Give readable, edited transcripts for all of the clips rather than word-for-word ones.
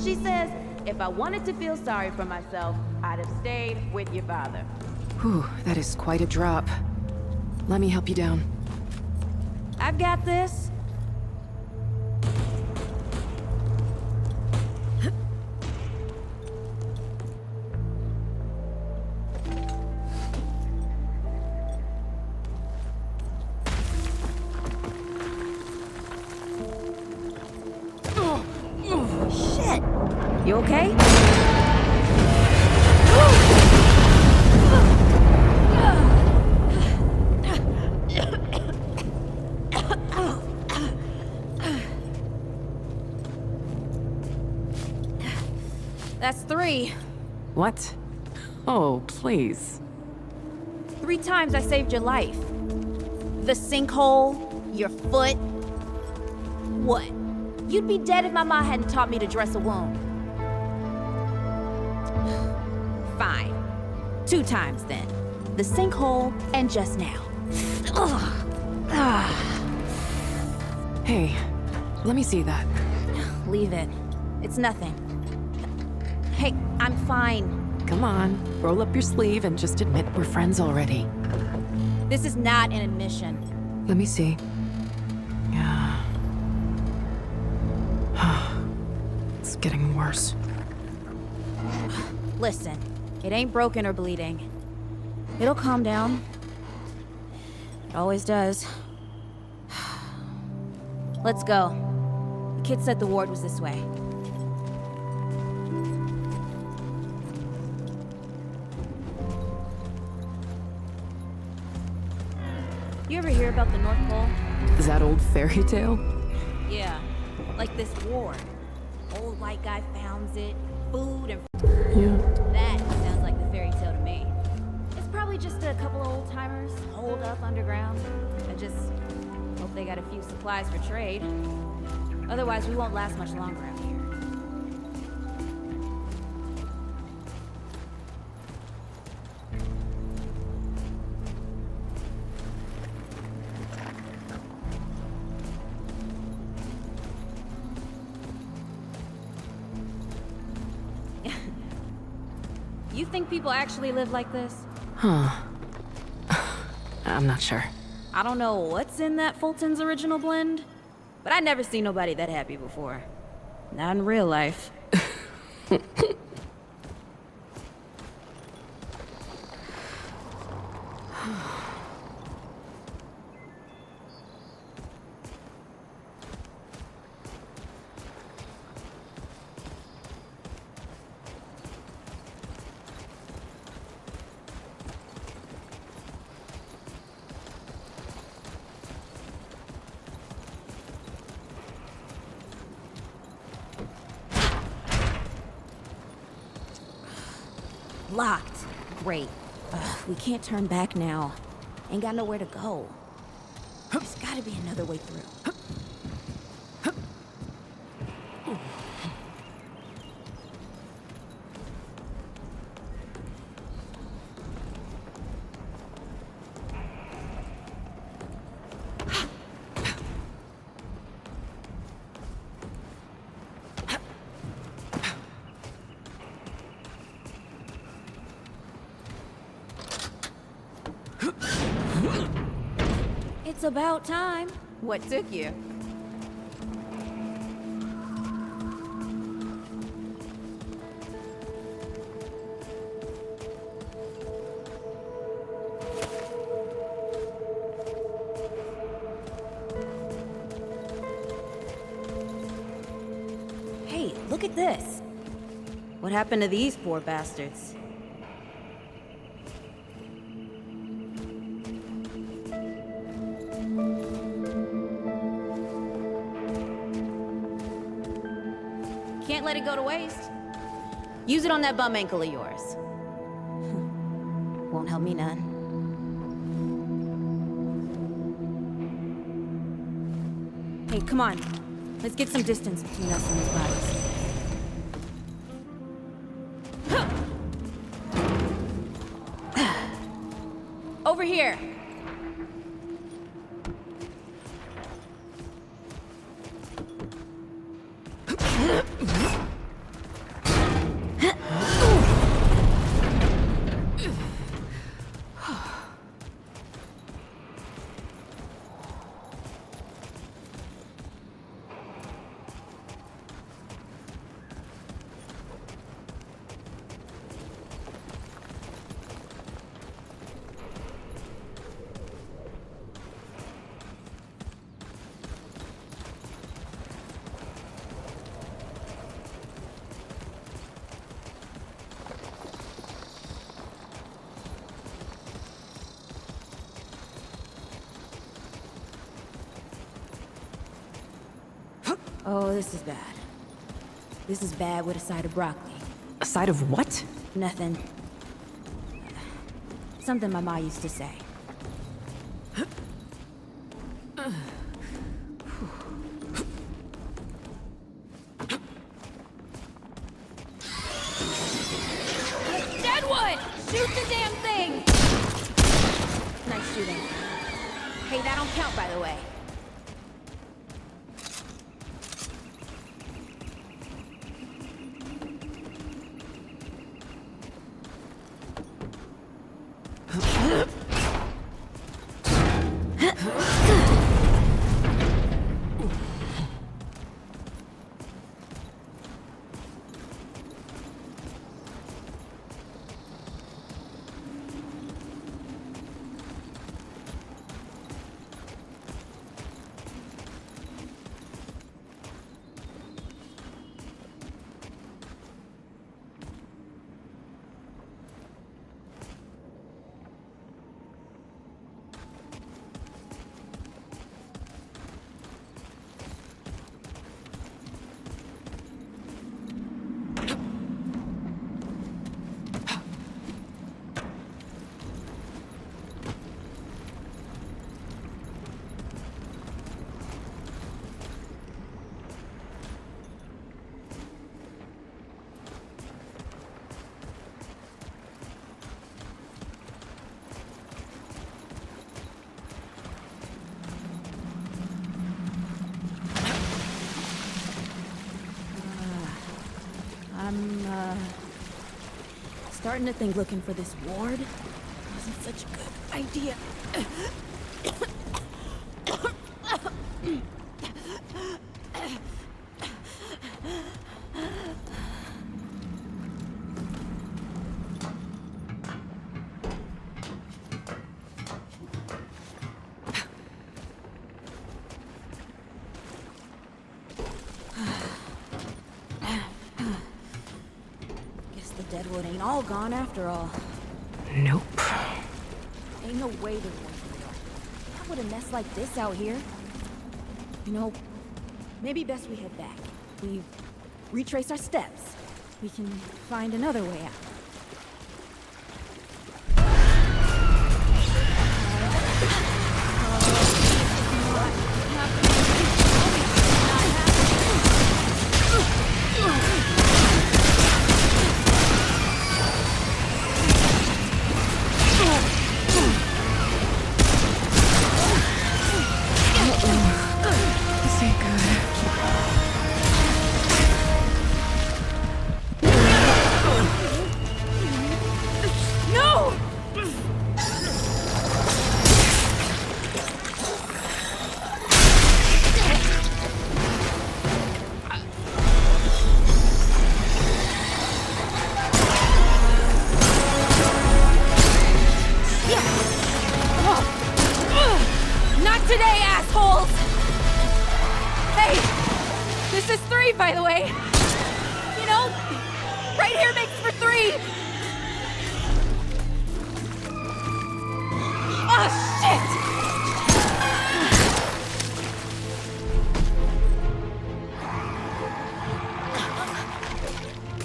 She says, if I wanted to feel sorry for myself, I'd have stayed with your father. Whew, that is quite a drop. Let me help you down. I've got this. Shit! You okay? That's 3. What? Oh, please. 3 times I saved your life. The sinkhole, your foot. What? You'd be dead if my mom hadn't taught me to dress a wound. Fine. 2 times then. The sinkhole and just now. Hey, let me see that. Leave it. It's nothing. Hey, I'm fine. Come on, roll up your sleeve and just admit we're friends already. This is not an admission. Let me see. Yeah. It's getting worse. Listen, it ain't broken or bleeding. It'll calm down. It always does. Let's go. The kid said the ward was this way. You ever hear about the North Pole? Is that old fairy tale? Yeah, like this ward. Old white guy founds it, food and... Yeah. That sounds like the fairy tale to me. It's probably just a couple of old-timers holed up underground. I just hope they got a few supplies for trade. Otherwise, we won't last much longer out here. You think people actually live like this? Huh. I'm not sure. I don't know what's in that Fulton's original blend, but I never seen nobody that happy before. Not in real life. Locked. Great. We can't turn back now. Ain't got nowhere to go. There's gotta be another way through. It's about time. What took you? Hey, look at this. What happened to these poor bastards? Can't let it go to waste. Use it on that bum ankle of yours. Won't help me none. Hey, come on. Let's get some distance between us and these bodies. Over here. Oh, this is bad. This is bad with a side of broccoli. A side of what? Nothing. Something my ma used to say. Deadwood! Shoot the damn thing! Nice shooting. Hey, that don't count, by the way. Starting to think looking for this ward wasn't such a good idea. Deadwood ain't all gone after all. Nope. Ain't no way there was real. Not with a mess like this out here. You know, maybe best we head back. We retrace our steps. We can find another way out. Today, assholes! Hey! This is 3, by the way! You know, right here makes for 3! Oh, shit!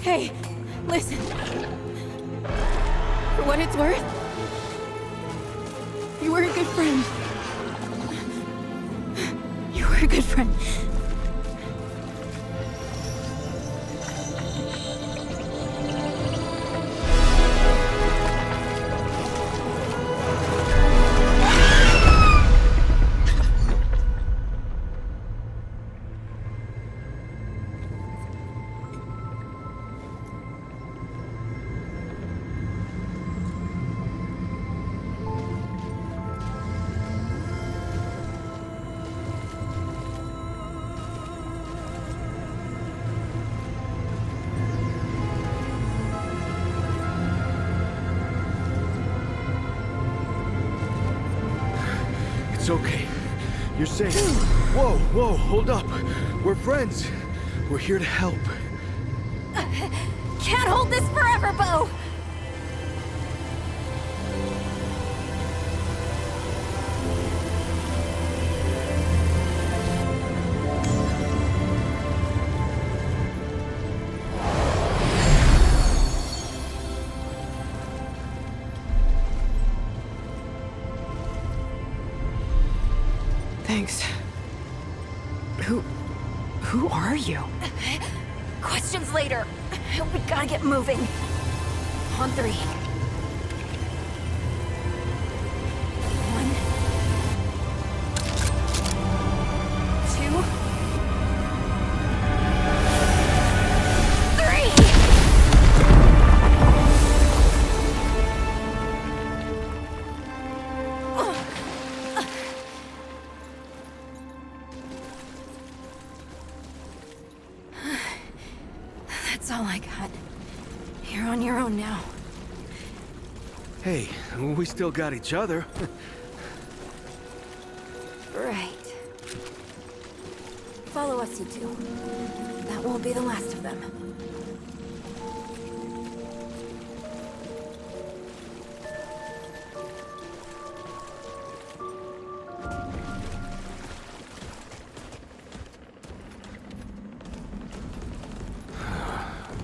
Hey, listen. For what it's worth, you were a good friend. You were a good friend. It's okay. You're safe. Whoa, whoa, hold up. We're friends. We're here to help. Can't hold this forever, Bo! Thanks. Who are you? Questions later. We gotta get moving. On 3. 1, 2, 3. That's all I got. You're on your own now. Hey, we still got each other. Right. Follow us, you two. That won't be the last of them.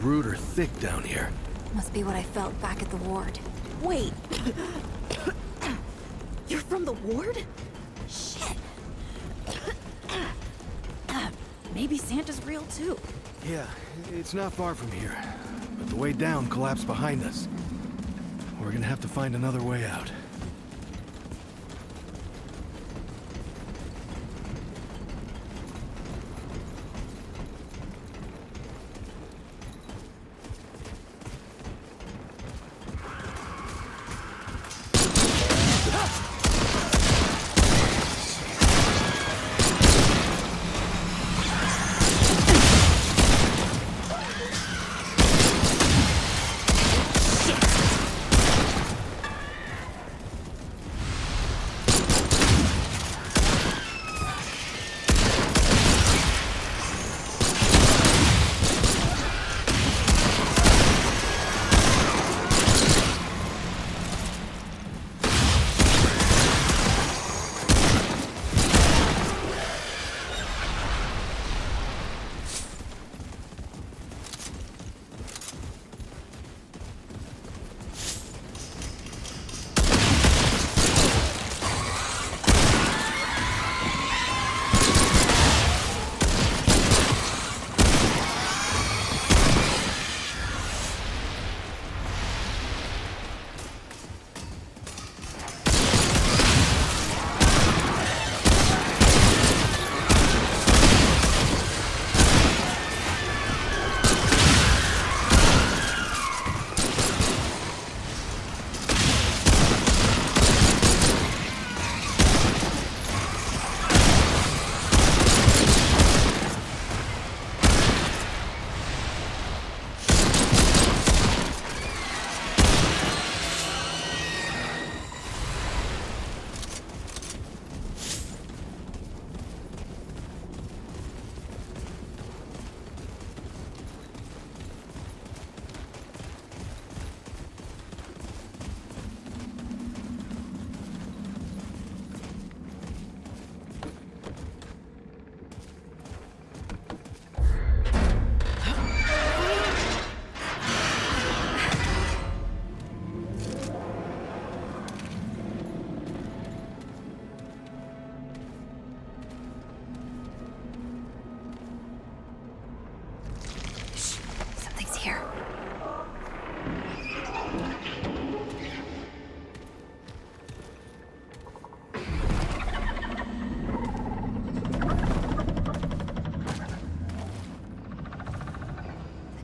Rude or thick down here. Must be what I felt back at the ward. Wait. You're from the ward? Shit. Maybe Santa's real too. Yeah, it's not far from here. But the way down collapsed behind us. We're gonna have to find another way out.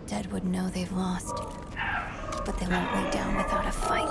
Dead would know they've lost, but they won't lay down without a fight.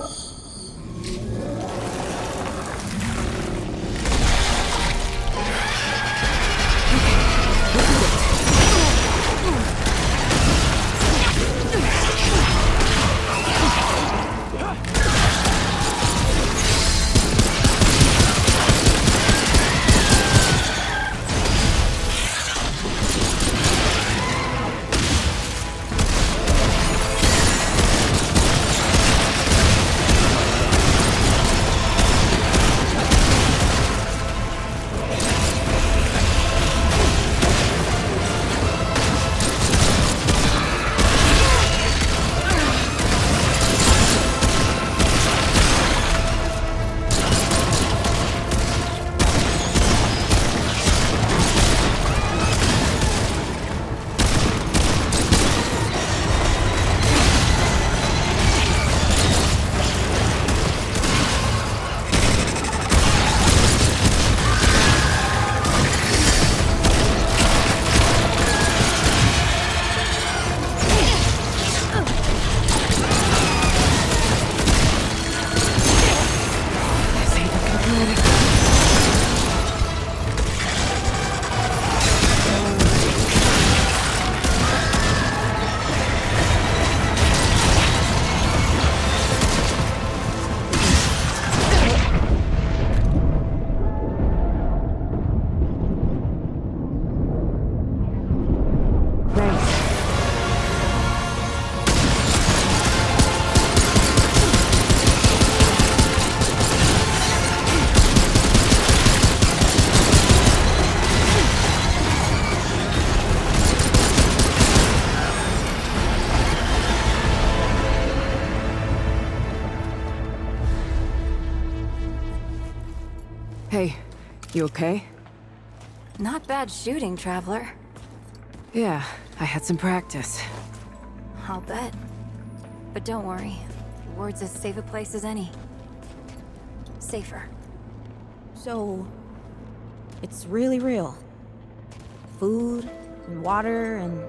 Hey, you okay? Not bad shooting, Traveler. Yeah, I had some practice. I'll bet. But don't worry. The ward's as safe a place as any. Safer. So, it's really real. Food and water and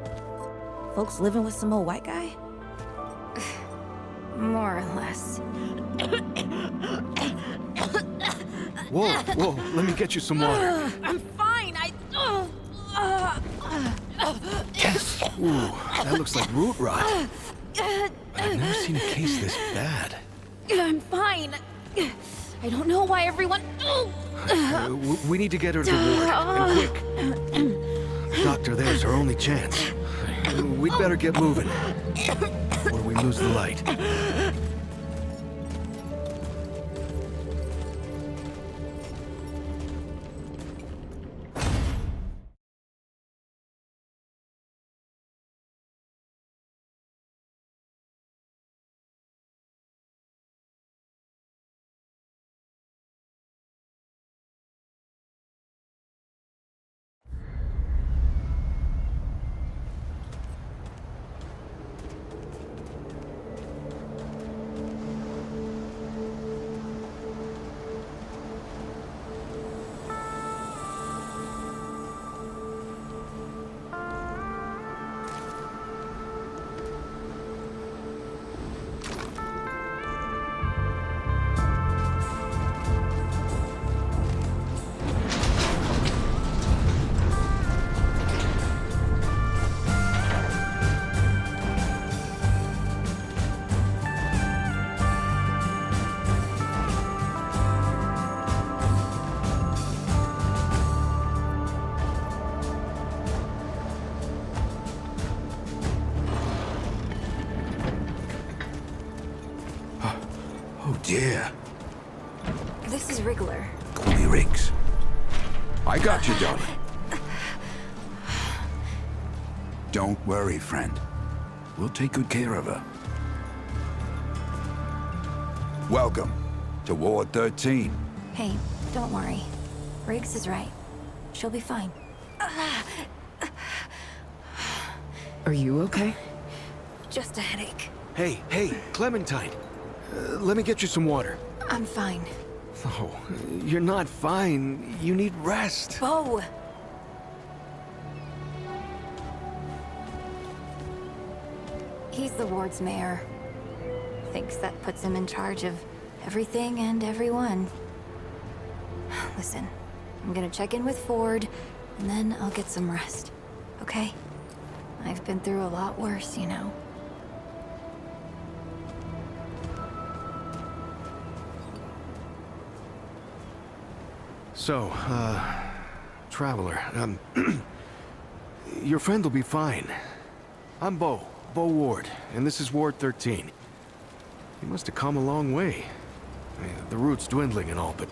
folks living with some old white guy? More or less. Whoa, whoa, let me get you some water. I'm fine. Yes. Ooh, that looks like root rot. I've never seen a case this bad. I'm fine. I don't know why everyone. We need to get her to the ward, and quick. Doctor, there's our only chance. We'd better get moving, or we lose the light. Oh dear. This is Wriggler. Call me Riggs. I got you, darling. Don't worry, friend. We'll take good care of her. Welcome to Ward 13. Hey, don't worry. Riggs is right. She'll be fine. Are you okay? Just a headache. Hey, Clementine. Let me get you some water. I'm fine. Oh, you're not fine. You need rest. Bo! He's the ward's mayor. Thinks that puts him in charge of everything and everyone. Listen, I'm gonna check in with Ford, and then I'll get some rest. Okay? I've been through a lot worse, you know. So, Traveler, your friend will be fine. I'm Bo Ward, and this is Ward 13. You must have come a long way. I mean, the route's dwindling and all, but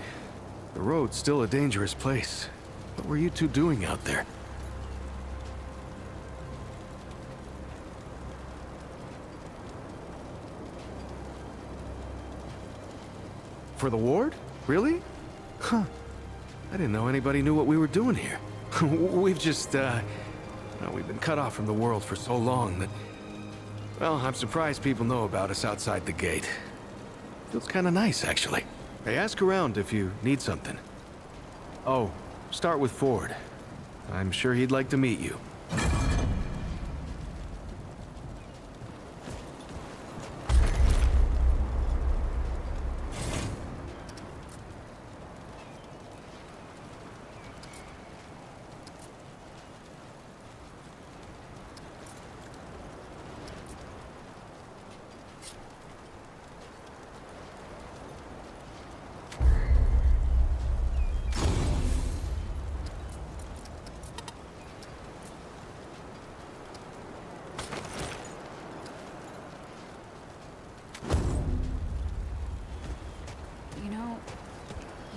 the road's still a dangerous place. What were you two doing out there? For the ward? Really? Huh. I didn't know anybody knew what we were doing here. We've just, we've been cut off from the world for so long that... Well, I'm surprised people know about us outside the gate. Feels kind of nice, actually. Hey, ask around if you need something. Oh, start with Ford. I'm sure he'd like to meet you.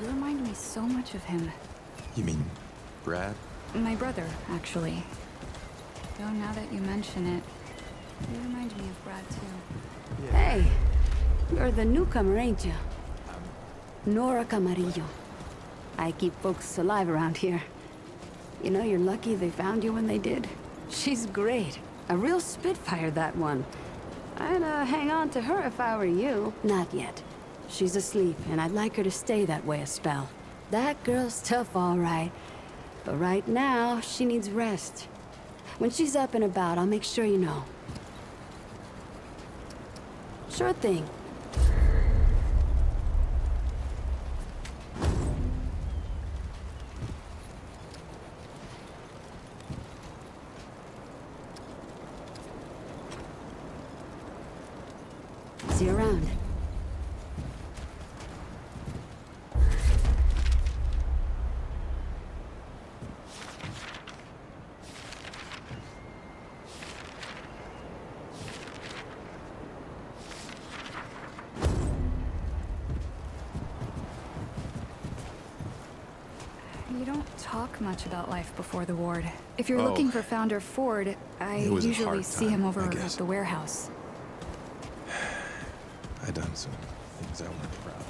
You remind me so much of him. You mean Brad? My brother, actually. Though now that you mention it, you remind me of Brad too. Hey, you're the newcomer, ain't you? Nora Camarillo. I keep folks alive around here. You know, you're lucky they found you when they did. She's great. A real spitfire, that one. I'd hang on to her if I were you. Not yet. She's asleep, and I'd like her to stay that way a spell. That girl's tough, all right. But right now, she needs rest. When she's up and about, I'll make sure you know. Sure thing. See you around. You don't talk much about life before the ward. If you're looking for Founder Ford, I It was a usually hard see time, him over I at guess. the warehouse. I done some things I wasn't proud of.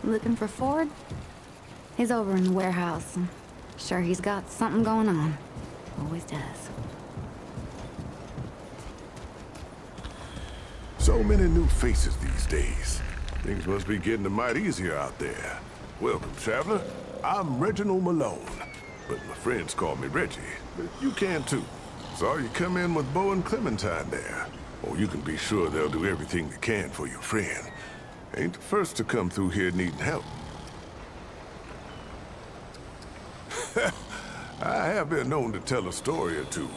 Looking for Ford? He's over in the warehouse. Sure, he's got something going on. Always does. So many new faces these days. Things must be getting a mite easier out there. Welcome, traveler. I'm Reginald Malone, but my friends call me Reggie. But you can too. Saw you come in with Bo and Clementine there. Or you can be sure they'll do everything they can for your friend. Ain't the first to come through here needing help. I have been known to tell a story or two.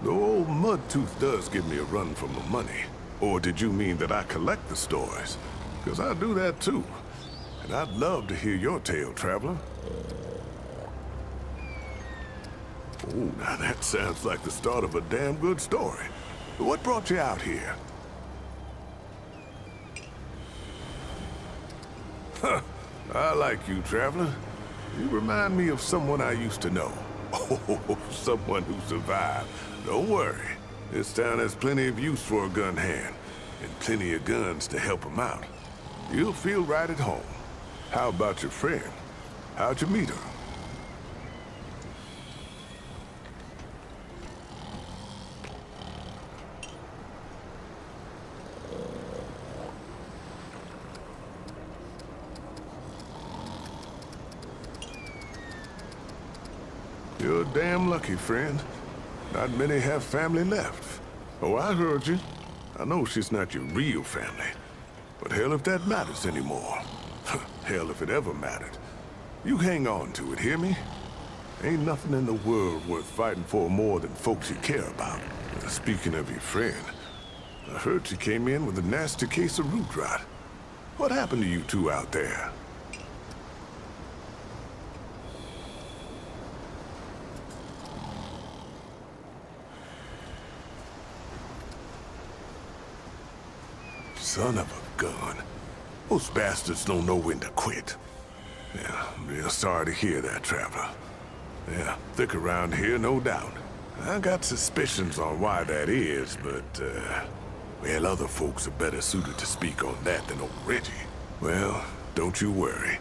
Though old Mudtooth does give me a run for my money. Or did you mean that I collect the stories? Because I do that too. And I'd love to hear your tale, traveler. Oh, now that sounds like the start of a damn good story. What brought you out here? Huh, I like you, traveler. You remind me of someone I used to know. Oh, someone who survived. Don't worry. This town has plenty of use for a gun hand, and plenty of guns to help him out. You'll feel right at home. How about your friend? How'd you meet her? You're damn lucky, friend. Not many have family left. Oh, I heard you. I know she's not your real family. But hell if that matters anymore. Hell if it ever mattered. You hang on to it, hear me? Ain't nothing in the world worth fighting for more than folks you care about. Speaking of your friend, I heard she came in with a nasty case of root rot. What happened to you two out there? Son of a gun. Those bastards don't know when to quit. Yeah, real sorry to hear that, traveler. Yeah, thick around here, no doubt. I got suspicions on why that is, but, well, other folks are better suited to speak on that than old Reggie. Well, don't you worry.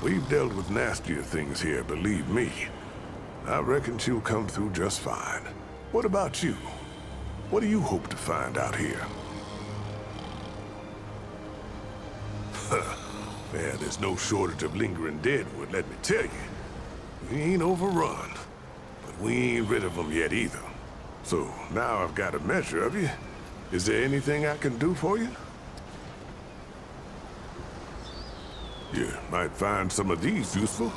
We've dealt with nastier things here, believe me. I reckon she'll come through just fine. What about you? What do you hope to find out here? Man, there's no shortage of lingering deadwood, let me tell you. We ain't overrun, but we ain't rid of them yet either. So now I've got a measure of you. Is there anything I can do for you? You might find some of these useful.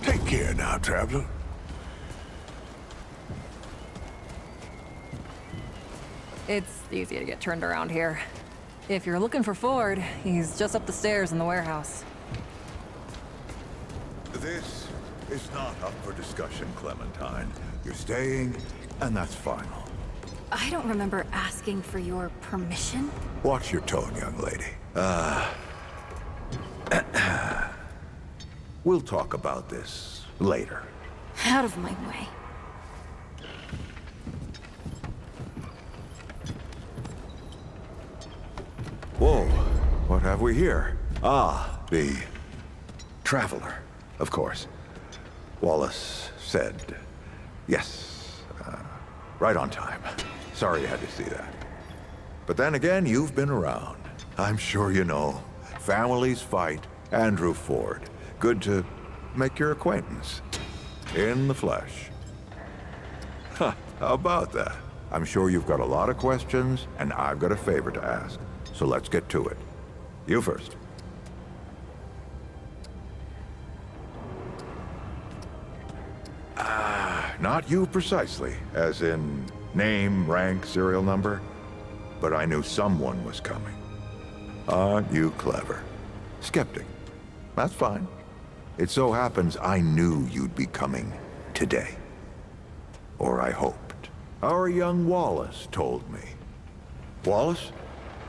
Take care now, traveler. It's easy to get turned around here. If you're looking for Ford, he's just up the stairs in the warehouse. This is not up for discussion, Clementine. You're staying, and that's final. I don't remember asking for your permission. Watch your tone, young lady. We'll talk about this later. Out of my way. Whoa, what have we here? Ah, the Traveler, of course. Wallace said yes, right on time. Sorry you had to see that. But then again, you've been around. I'm sure you know. Families fight. Andrew Ford. Good to make your acquaintance. In the flesh. Huh, how about that? I'm sure you've got a lot of questions, and I've got a favor to ask. So let's get to it. You first. Not you precisely, as in name, rank, serial number, but I knew someone was coming. Aren't you clever? Skeptic. That's fine. It so happens I knew you'd be coming today. Or I hoped. Our young Wallace told me. Wallace?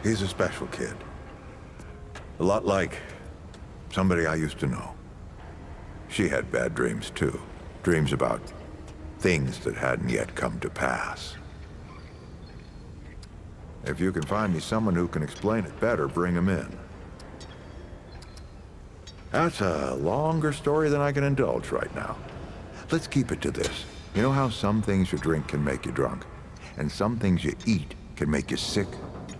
He's a special kid. A lot like somebody I used to know. She had bad dreams too. Dreams about things that hadn't yet come to pass. If you can find me someone who can explain it better, bring him in. That's a longer story than I can indulge right now. Let's keep it to this. You know how some things you drink can make you drunk, and some things you eat can make you sick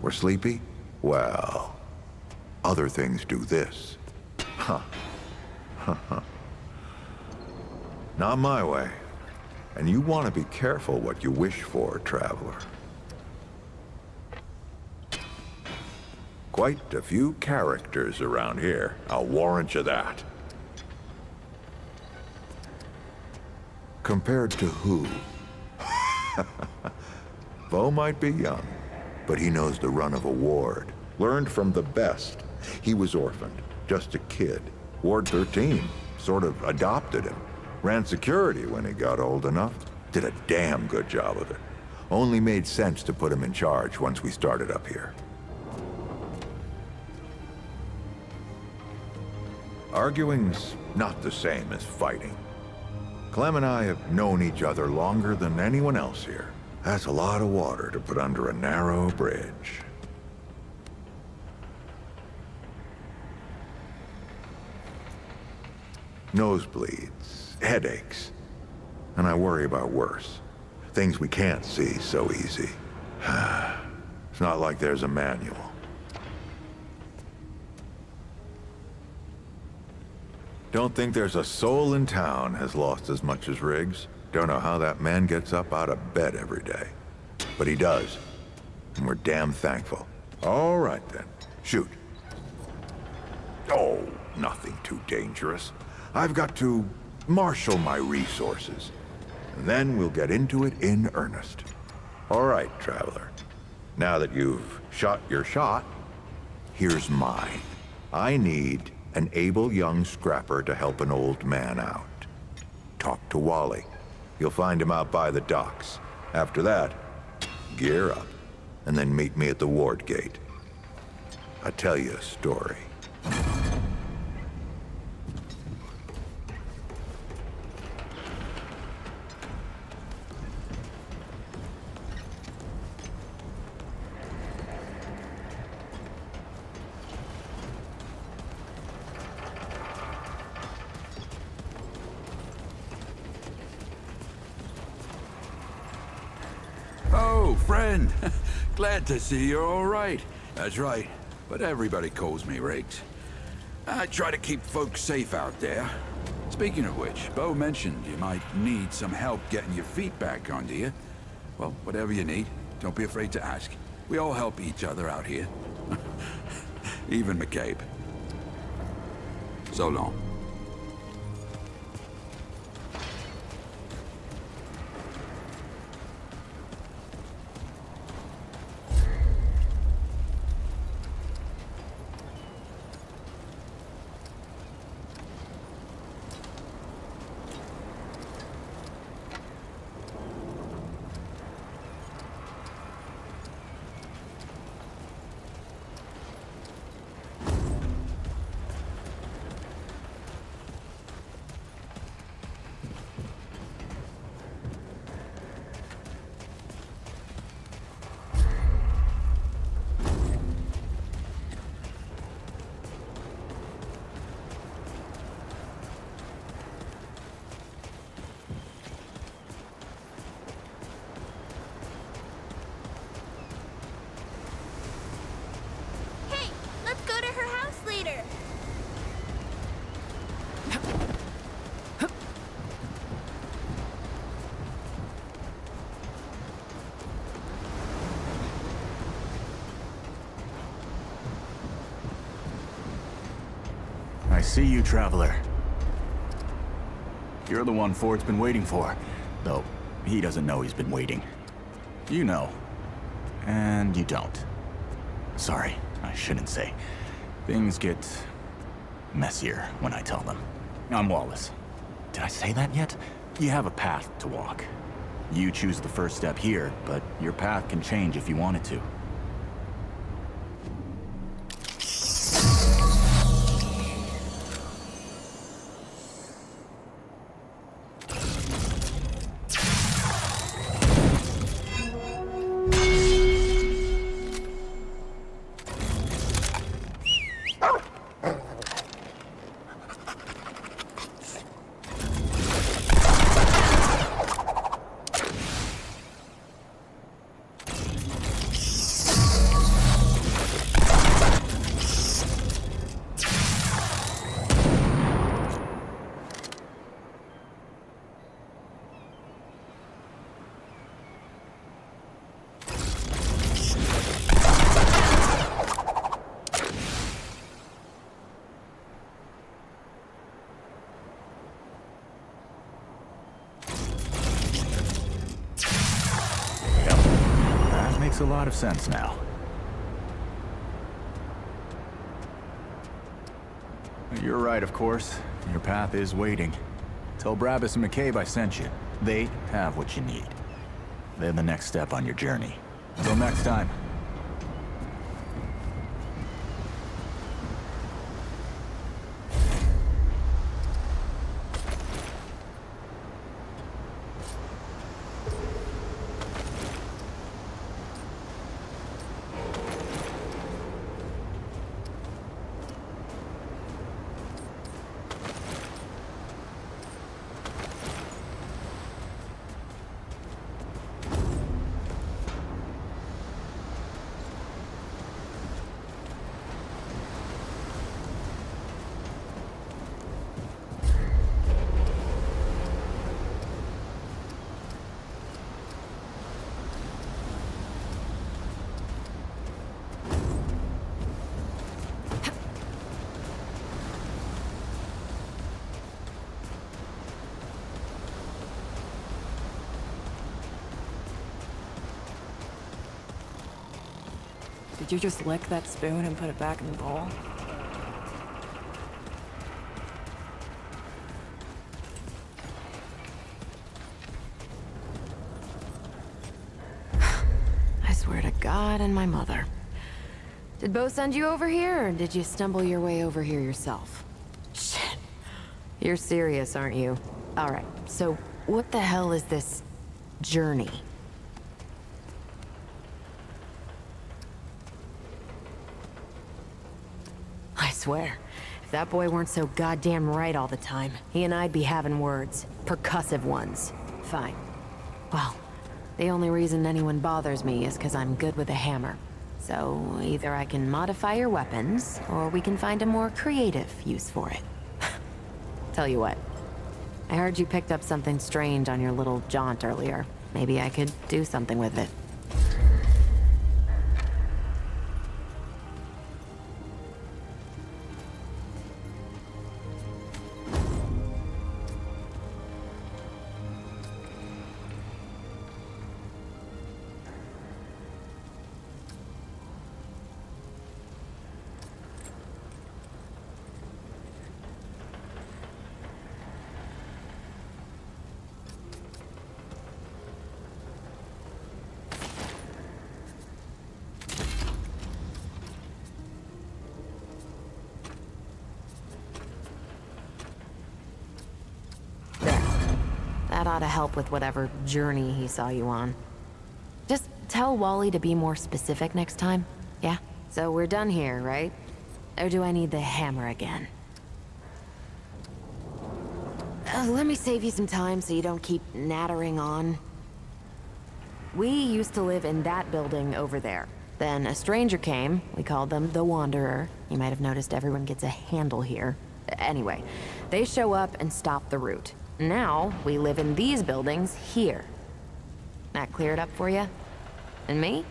or sleepy? Well, other things do this. Huh. Not my way. And you want to be careful what you wish for, traveler. Quite a few characters around here. I'll warrant you that. Compared to who? Bo might be young, but he knows the run of a ward. Learned from the best. He was orphaned, just a kid. Ward 13 sort of adopted him. Ran security when he got old enough. Did a damn good job of it. Only made sense to put him in charge once we started up here. Arguing's not the same as fighting. Clem and I have known each other longer than anyone else here. That's a lot of water to put under a narrow bridge. Nosebleeds, headaches, and I worry about worse. Things we can't see so easy. It's not like there's a manual. Don't think there's a soul in town has lost as much as Riggs. Don't know how that man gets up out of bed every day. But he does. And we're damn thankful. All right then. Shoot. Oh, nothing too dangerous. I've got to marshal my resources. And then we'll get into it in earnest. All right, traveler. Now that you've shot your shot, here's mine. I need an able young scrapper to help an old man out. Talk to Wally. You'll find him out by the docks. After that, gear up, and then meet me at the ward gate. I'll tell you a story. friend. Glad to see you're all right. That's right, but everybody calls me Riggs. I try to keep folks safe out there. Speaking of which, Bo mentioned you might need some help getting your feet back under you. Well, whatever you need, don't be afraid to ask. We all help each other out here. Even McCabe. So long. Hey, let's go to her house later. I see you, Traveler. You're the one Ford's been waiting for. Though, he doesn't know he's been waiting. You know. And you don't. Sorry, I shouldn't say. Things get messier when I tell them. I'm Wallace. Did I say that yet? You have a path to walk. You choose the first step here, but your path can change if you want it to. Makes a lot of sense now. You're right, of course. Your path is waiting. Tell Brabus and McCabe I sent you. They have what you need. They're the next step on your journey. Until next time. Did you just lick that spoon and put it back in the bowl? I swear to God and my mother. Did Bo send you over here, or did you stumble your way over here yourself? Shit. You're serious, aren't you? Alright, so what the hell is this journey? I swear, if that boy weren't so goddamn right all the time, he and I'd be having words. Percussive ones. Fine. Well, The only reason anyone bothers me is because I'm good with a hammer. So either I can modify your weapons, or we can find a more creative use for it. Tell you what, I heard you picked up something strange on your little jaunt earlier. Maybe I could do something with it. That ought to help with whatever journey he saw you on. Just tell Wally to be more specific next time, yeah? So we're done here, right? Or do I need the hammer again? Let me save you some time so you don't keep nattering on. We used to live in that building over there. Then a stranger came. We called them the Wanderer. You might have noticed everyone gets a handle here. Anyway, they show up and stop the route. Now, we live in these buildings here. That clear it up for you? And me?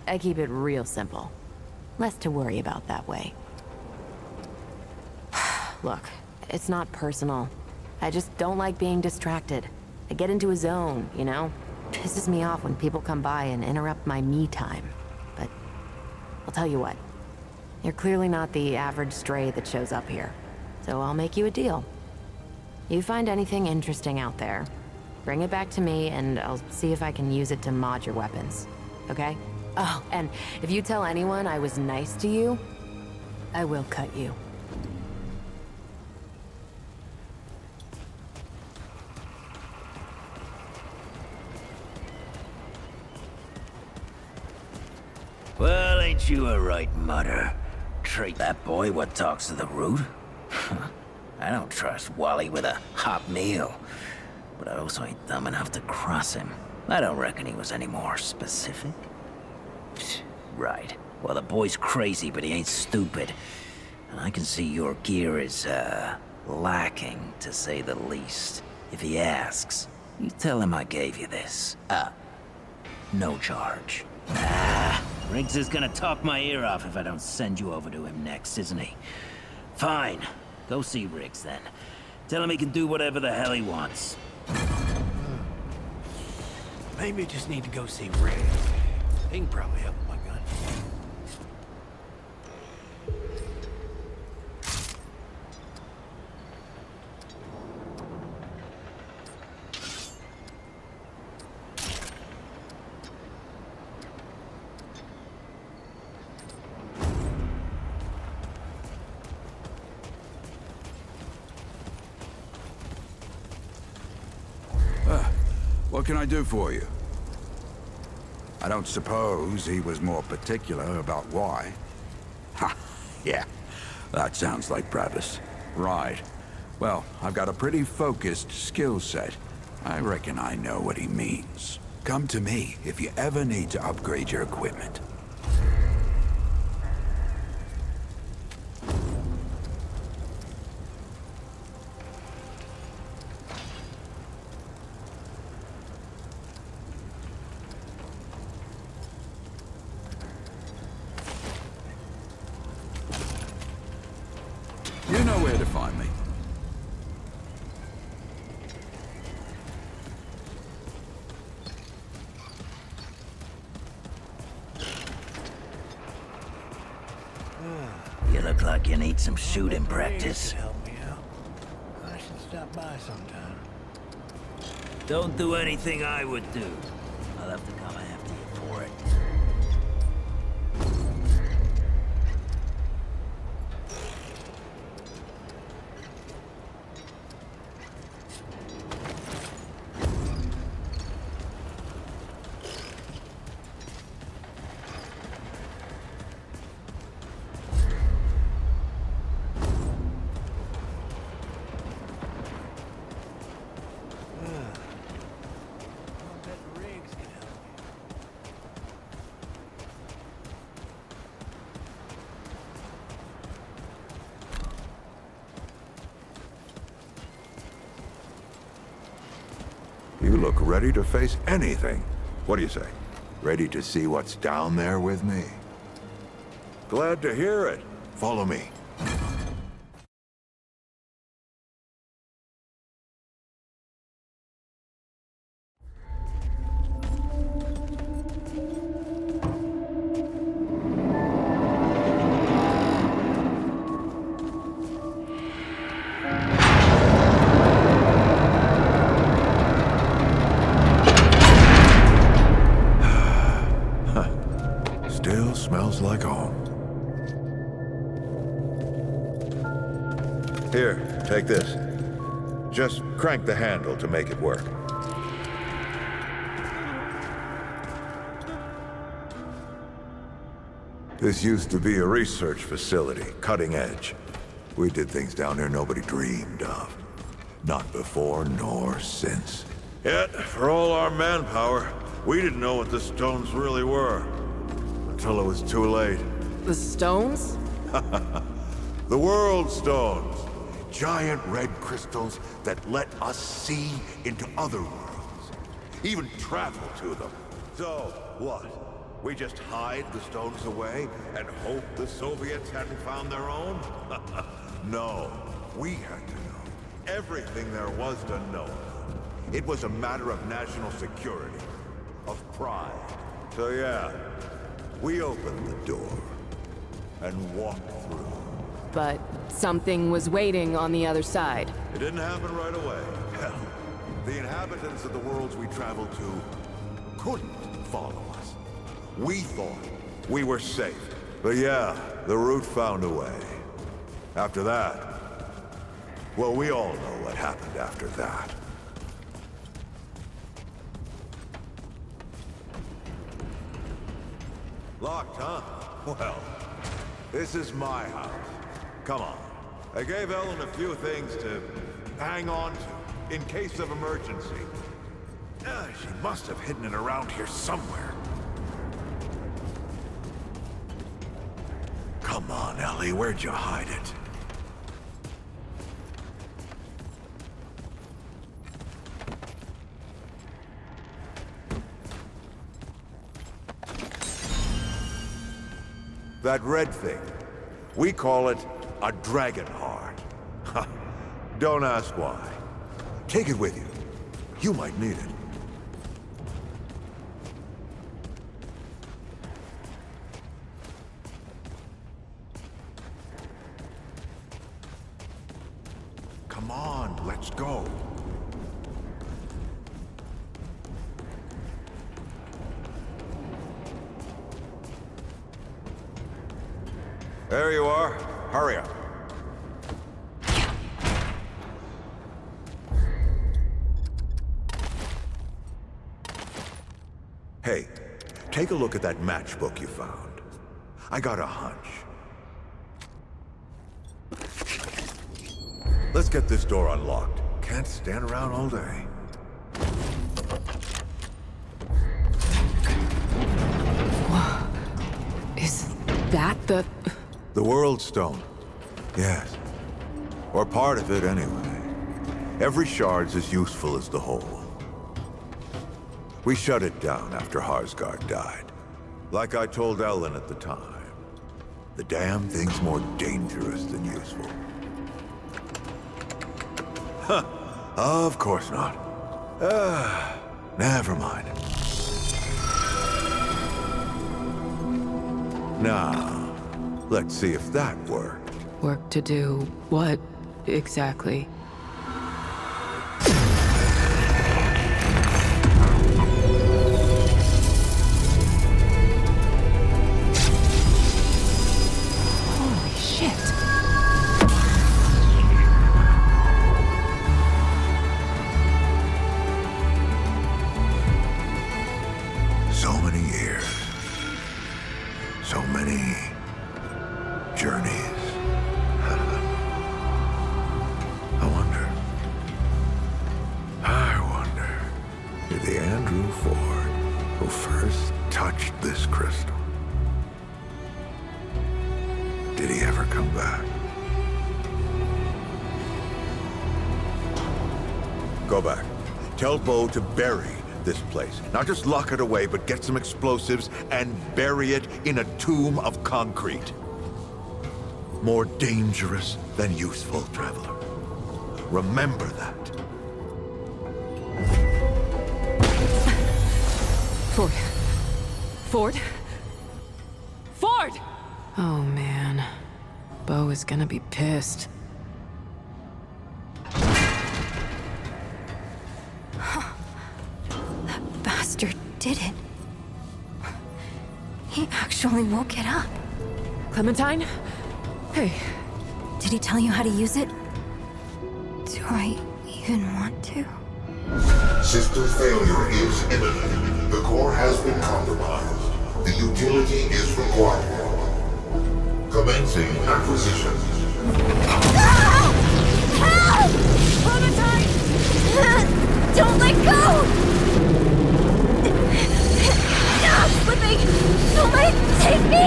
I keep it real simple. Less to worry about that way. Look, it's not personal. I just don't like being distracted. I get into a zone, you know? Pisses me off when people come by and interrupt my me time. But I'll tell you what. You're clearly not the average stray that shows up here. So I'll make you a deal. You find anything interesting out there, bring it back to me and I'll see if I can use it to mod your weapons. Okay? Oh, and if you tell anyone I was nice to you, I will cut you. Well, ain't you a right mutter? Treat that boy what talks to the root? I don't trust Wally with a hot meal, but I also ain't dumb enough to cross him. I don't reckon he was any more specific. Right. Well, the boy's crazy, but he ain't stupid. And I can see your gear is, lacking, to say the least. If he asks, you tell him I gave you this. No charge. Riggs is gonna talk my ear off if I don't send you over to him next, isn't he? Fine. Go see Riggs, then. Tell him he can do whatever the hell he wants. Maybe I just need to go see Riggs. He can probably help with my gun. What can I do for you? I don't suppose he was more particular about why. Ha! Yeah, that sounds like Bradley's. Right. Well, I've got a pretty focused skill set. I reckon I know what he means. Come to me if you ever need to upgrade your equipment. You know where to find me. You look like you need some shooting practice. Help me out. I should stop by sometime. Don't do anything I would do. I'll have to come after you for it. You look ready to face anything. What do you say? Ready to see what's down there with me? Glad to hear it. Follow me. Still smells like home. Here, take this. Just crank the handle to make it work. This used to be a research facility, cutting edge. We did things down here nobody dreamed of. Not before nor since. Yet, for all our manpower, we didn't know what the stones really were. Until it was too late. The stones? The World Stones. Giant red crystals that let us see into other worlds. Even travel to them. So, what? We just hide the stones away and hope the Soviets hadn't found their own? No. We had to know. Everything there was to know. It was a matter of national security. Of pride. So yeah. We opened the door and walked through. But something was waiting on the other side. It didn't happen right away. Hell, the inhabitants of the worlds we traveled to couldn't follow us. We thought we were safe. But yeah, the root found a way. After that, well, we all know what happened after that. Locked, huh? Well, this is my house. Come on. I gave Ellen a few things to hang on to, in case of emergency. She must have hidden it around here somewhere. Come on, Ellie, where'd you hide it? That red thing. We call it a dragon heart. Don't ask why. Take it with you. You might need it. Come on, let's go. There you are. Hurry up. Hey, take a look at that matchbook you found. I got a hunch. Let's get this door unlocked. Can't stand around all day. Is that the... The World Stone. Yes. Or part of it, anyway. Every shard's as useful as the whole. We shut it down after Harsgard died. Like I told Ellen at the time. The damn thing's more dangerous than useful. Huh. Of course not. Never mind. Now, let's see if that worked. Work to do what, exactly? Holy shit. So many years. So many journeys. I wonder if the Andrew Ford who first touched this crystal, did he ever come back? Go back. Tell Bo to bury this place. Not just lock it away, but get some explosives and bury it in a tomb of concrete. More dangerous than useful, traveler. Remember that. Ford. Ford? Ford! Oh, man. Bo is gonna be pissed. That bastard did it. He actually woke it up. Clementine? Hey. Did he tell you how to use it? Do I even want to? System failure is imminent. The core has been compromised. The utility is required. Commencing acquisition. Help! Clementine! Don't let go! I'm slipping! Don't let it take me!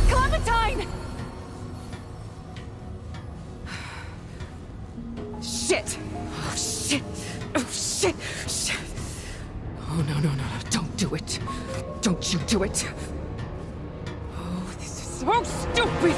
Clementine! Shit! Oh, shit! Oh, shit! Shit! Oh, no, no, no, no. Don't do it. Don't you do it. Oh, this is so stupid!